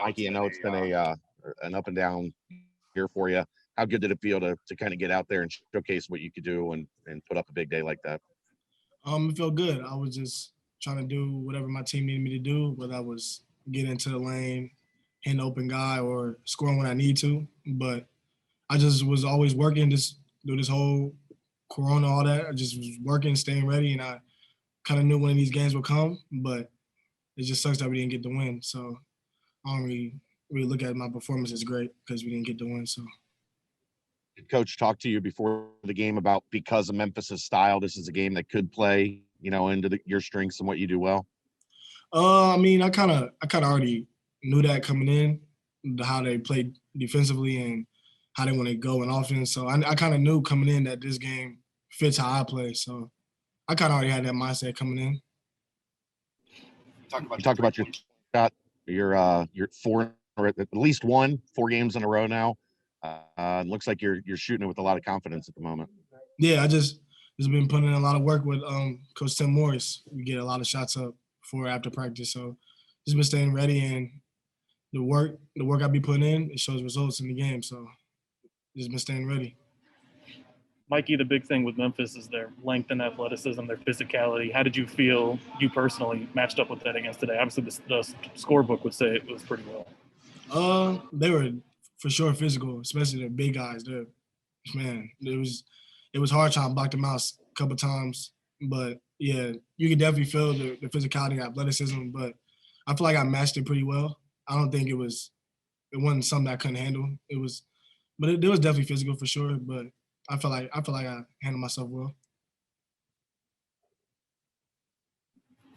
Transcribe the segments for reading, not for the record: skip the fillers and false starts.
Mikey, I know it's been an up and down year for you. How good did it feel to kind of get out there and showcase what you could do and put up a big day like that? It felt good. I was just trying to do whatever my team needed me to do, whether I was getting into the lane, hitting the open guy, or scoring when I need to. But I just was always working, just through this whole Corona, all that. I just was working, staying ready, and I kind of knew when these games would come. But it just sucks that we didn't get the win. So I don't really look at my performance as great because we didn't get the win. So. Did Coach talk to you before the game about, because of Memphis's style, this is a game that could play, into your strengths and what you do well? I mean, I kind of already knew that coming in, how they play defensively and how they want to go in offense. So I kind of knew coming in that this game fits how I play. So I kind of already had that mindset coming in. Talk about your shot. You're 4, or at least 4 games in a row now. Looks like you're shooting it with a lot of confidence at the moment. Yeah, I just been putting in a lot of work with Coach Tim Morris. We get a lot of shots up before after practice. So just been staying ready, and the work I be putting in, it shows results in the game. So just been staying ready. Mikey, the big thing with Memphis is their length and athleticism, their physicality. How did you feel, you personally, matched up with that against today? Obviously, the scorebook would say it was pretty well. They were for sure physical, especially the big guys. It was hard trying to block them out a couple times. But, yeah, you can definitely feel the physicality and athleticism. But I feel like I matched it pretty well. I don't think it wasn't something I couldn't handle. It was definitely physical for sure. But I feel like I handled myself well.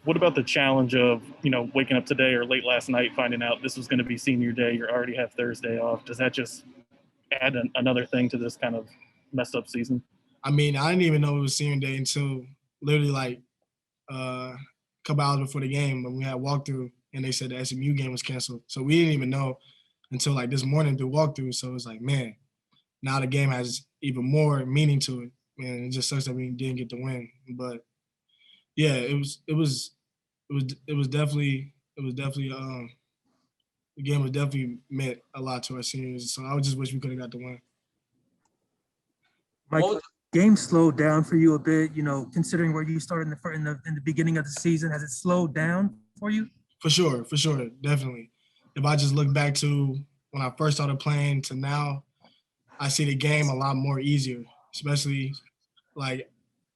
What about the challenge of, waking up today or late last night, finding out this was going to be senior day, you already have Thursday off? Does that just add another thing to this kind of messed up season? I mean, I didn't even know it was senior day until literally a couple hours before the game when we had walkthrough and they said the SMU game was canceled. So we didn't even know until this morning through walkthrough. So it was like, man, now the game has even more meaning to it. Man, it just sucks that we didn't get the win. But yeah, it was definitely the game was definitely meant a lot to our seniors. So I just wish we could have got the win. Mike, game slowed down for you a bit, considering where you started in the beginning of the season. Has it slowed down for you? For sure, definitely. If I just look back to when I first started playing to now, I see the game a lot more easier, especially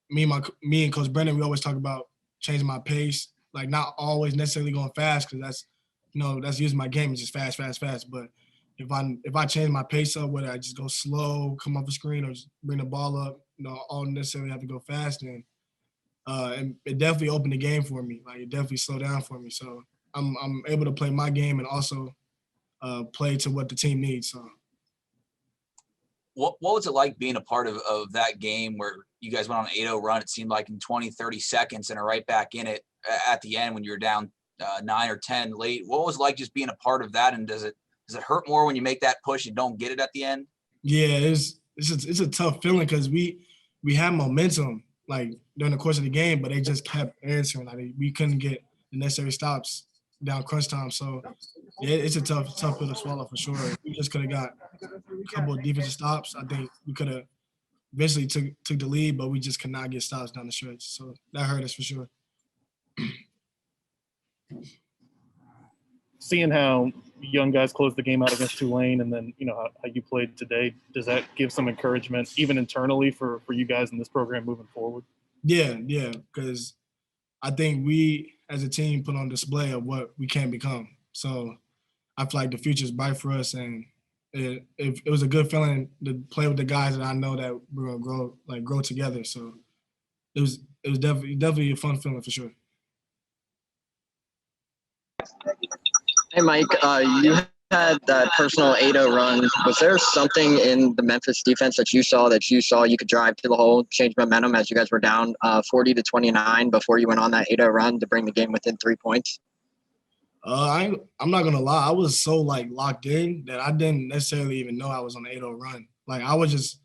me and Coach Brannen, we always talk about changing my pace, not always necessarily going fast because that's using my game. It's just fast. But if I change my pace up, whether I just go slow, come off the screen, or just bring the ball up, all necessarily have to go fast. And it definitely opened the game for me. It definitely slowed down for me. So I'm able to play my game and also play to what the team needs. So. What was it like being a part of that game where you guys went on an 8-0 run, it seemed like in 20, 30 seconds, and are right back in it at the end when you're down 9 or 10 late? What was it like just being a part of that, and does it hurt more when you make that push and don't get it at the end? Yeah, it's a tough feeling because we had momentum during the course of the game, but they just kept answering. We couldn't get the necessary stops down crunch time. So yeah, it's a tough pill to swallow for sure. We just could have got a couple of defensive stops. I think we could have eventually took the lead, but we just could not get stops down the stretch. So that hurt us for sure. Seeing how young guys closed the game out against Tulane, and then how you played today, does that give some encouragement even internally for you guys in this program moving forward? Yeah, because I think we as a team put on display of what we can become. So I feel like the future is bright for us, and it was a good feeling to play with the guys that I know that we're gonna grow together. So it was definitely a fun feeling for sure. Hey, Mike, you had that personal 8-0 run. Was there something in the Memphis defense that you saw you could drive to the hole, change momentum as you guys were down 40-29 before you went on that 8-0 run to bring the game within 3 points? I'm not going to lie. I was so, locked in that I didn't necessarily even know I was on the 8-0 run. I was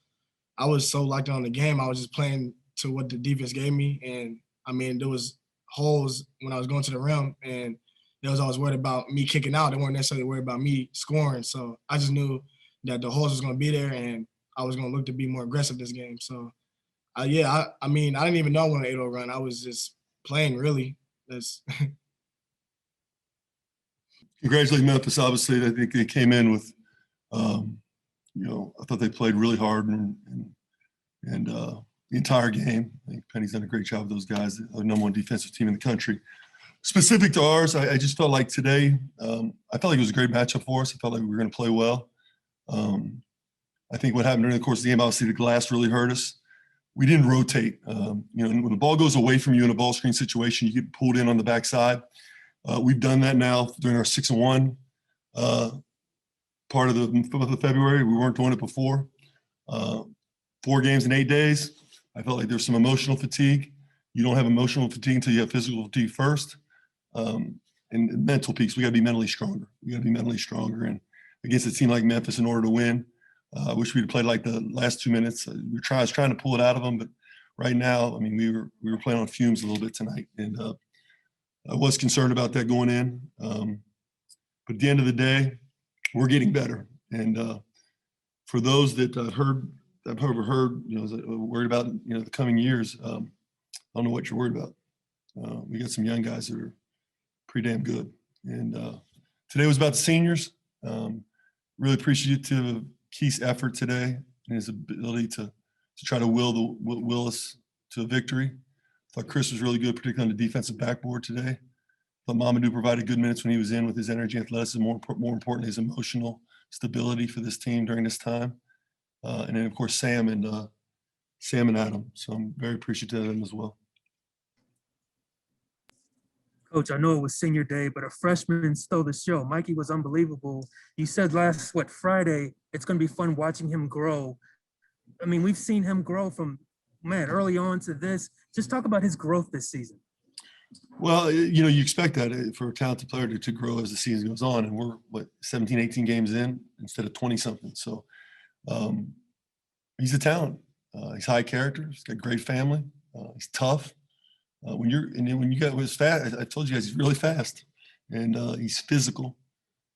so locked in on the game. I was just playing to what the defense gave me. And, there was holes when I was going to the rim, and they was always worried about me kicking out. They weren't necessarily worried about me scoring. So I just knew that the horse was going to be there and I was going to look to be more aggressive this game. So, I mean, I didn't even know I went an 8-0 run. I was just playing, really. Congratulations, Memphis. Obviously, I think they came in with, I thought they played really hard and the entire game. I think Penny's done a great job with those guys. The number one defensive team in the country. Specific to ours, I just felt like today, I felt like it was a great matchup for us. I felt like we were going to play well. I think what happened during the course of the game, obviously the glass really hurt us. We didn't rotate. When the ball goes away from you in a ball screen situation, you get pulled in on the backside. We've done that now during our 6-1 part of the February. We weren't doing it before. 4 games in 8 days. I felt like there's some emotional fatigue. You don't have emotional fatigue until you have physical fatigue first. And mental peaks. We got to be mentally stronger. And against a team like Memphis, in order to win, I wish we'd played like the last 2 minutes. I was trying to pull it out of them, but right now, I mean, we were playing on fumes a little bit tonight, and I was concerned about that going in. But at the end of the day, we're getting better. And for those that I've overheard, worried about, the coming years, I don't know what you're worried about. We got some young guys that are pretty damn good. And today was about the seniors. Really appreciative of Keith's effort today and his ability to try to will us to a victory. Thought Chris was really good, particularly on the defensive backboard today. Thought Mamadou provided good minutes when he was in with his energy, athleticism, more importantly, his emotional stability for this team during this time. And then, of course, Sam and Adam. So I'm very appreciative of them as well. Coach, I know it was senior day, but a freshman stole the show. Mikey was unbelievable. You said Friday, it's going to be fun watching him grow. I mean, we've seen him grow from, early on to this. Just talk about his growth this season. Well, you expect that for a talented player to grow as the season goes on. And we're, 17, 18 games in instead of 20-something. So he's a talent. He's high character. He's got a great family. He's tough. When you got his fast, I told you guys he's really fast, and he's physical,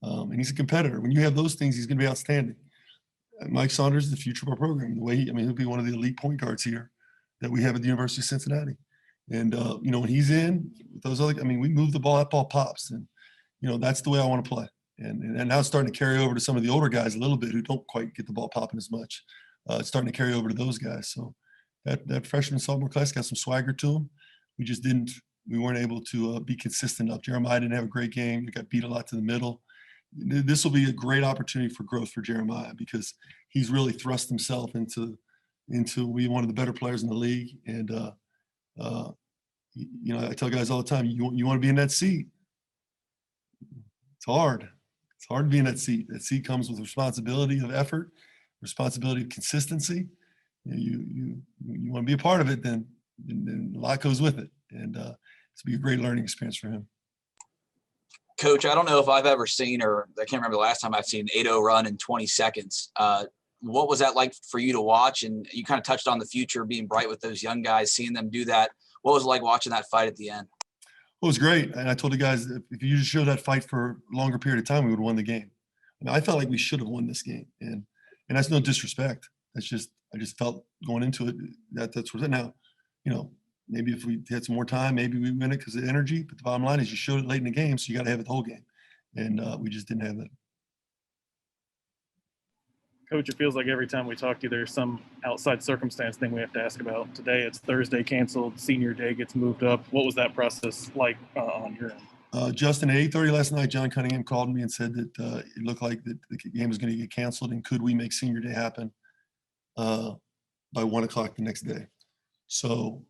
and he's a competitor. When you have those things, he's going to be outstanding. Mike Saunders is the future of our program. The way he'll be one of the elite point guards here that we have at the University of Cincinnati. And when he's in with those other, we move the ball, that ball pops, and that's the way I want to play. And now it's starting to carry over to some of the older guys a little bit who don't quite get the ball popping as much. It's starting to carry over to those guys. So that freshman sophomore class got some swagger to them. We weren't able to be consistent enough. Jeremiah didn't have a great game. He got beat a lot to the middle. This will be a great opportunity for growth for Jeremiah because he's really thrust himself into being one of the better players in the league. And, I tell guys all the time, you want to be in that seat. It's hard. It's hard to be in that seat. That seat comes with responsibility of effort, responsibility of consistency. You want to be a part of it, then a lot goes with it. And it's be a great learning experience for him. Coach, I don't know if I've ever seen, or I can't remember the last time I've seen an 8-0 run in 20 seconds. What was that like for you to watch? And you kind of touched on the future, being bright with those young guys, seeing them do that. What was it like watching that fight at the end? Well, it was great. And I told the guys, if you just showed that fight for a longer period of time, we would have won the game. I felt like we should have won this game. And that's no disrespect. That's just, I just felt going into it that's what's it now. Maybe if we had some more time, maybe we win it because of energy. But the bottom line is you showed it late in the game, so you got to have it the whole game. And we just didn't have that. Coach, it feels like every time we talk to you, there's some outside circumstance thing we have to ask about. Today, it's Thursday canceled. Senior day gets moved up. What was that process like on your end? Justin, at 8:30 last night, John Cunningham called me and said that it looked like the game was going to get canceled, and could we make senior day happen by 1 o'clock the next day. So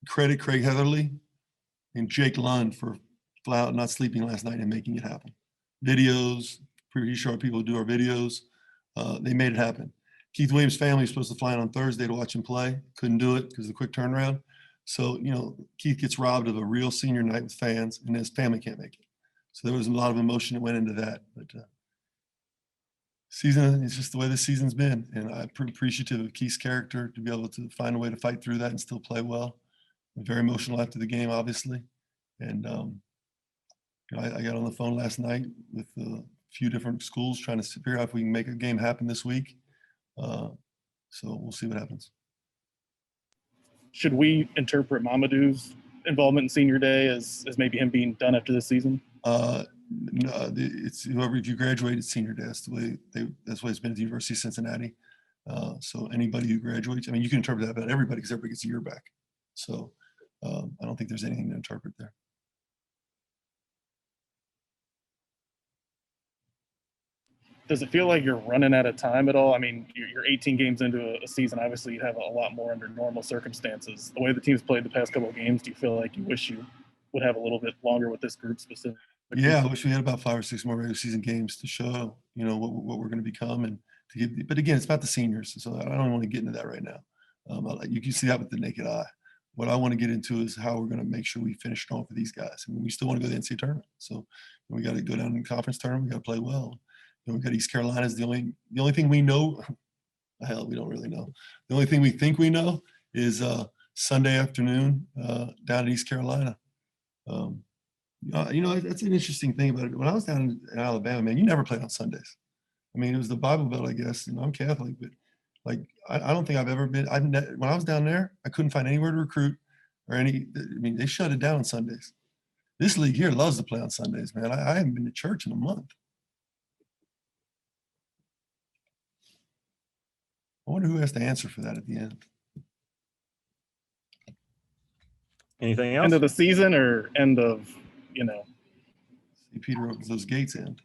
credit Craig Heatherly and Jake Lund for flat out not sleeping last night and making it happen. Videos, pretty sure people who do our videos, they made it happen. Keith Williams' family was supposed to fly in on Thursday to watch him play. Couldn't do it because of the quick turnaround. So, Keith gets robbed of a real senior night with fans, and his family can't make it. So there was a lot of emotion that went into that. But season is just the way the season's been. And I'm pretty appreciative of Keith's character to be able to find a way to fight through that and still play well. I'm very emotional after the game, obviously. And I got on the phone last night with a few different schools trying to figure out if we can make a game happen this week. So we'll see what happens. Should we interpret Mamadou's involvement in senior day as maybe him being done after this season? No, it's whoever, if you graduate, it's senior day. That's the way it's been at the University of Cincinnati. So anybody who graduates, I mean, you can interpret that about everybody because everybody gets a year back. So I don't think there's anything to interpret there. Does it feel like you're running out of time at all? I mean, you're 18 games into a season. Obviously, you'd have a lot more under normal circumstances. The way the team's played the past couple of games, do you feel like you wish you would have a little bit longer with this group specifically? Yeah, I wish we had about 5 or 6 more regular season games to show, what we're going to become, and to get. But again, it's about the seniors, so I don't want to get into that right now. You can see that with the naked eye. What I want to get into is how we're going to make sure we finish strong for these guys. I mean, we still want to go to the NCAA tournament, so we got to go down in the conference tournament. We got to play well. We got East Carolina is the only thing we know. Hell, we don't really know. The only thing we think we know is Sunday afternoon down at East Carolina. That's an interesting thing about it. When I was down in Alabama, man, you never played on Sundays. I mean, it was the Bible Belt, I guess. I'm Catholic, but I don't think I've ever been. When I was down there, I couldn't find anywhere to recruit or any. I mean, they shut it down on Sundays. This league here loves to play on Sundays, man. I haven't been to church in a month. I wonder who has to answer for that at the end. Anything else? End of the season or end of, See, Peter opens those gates end.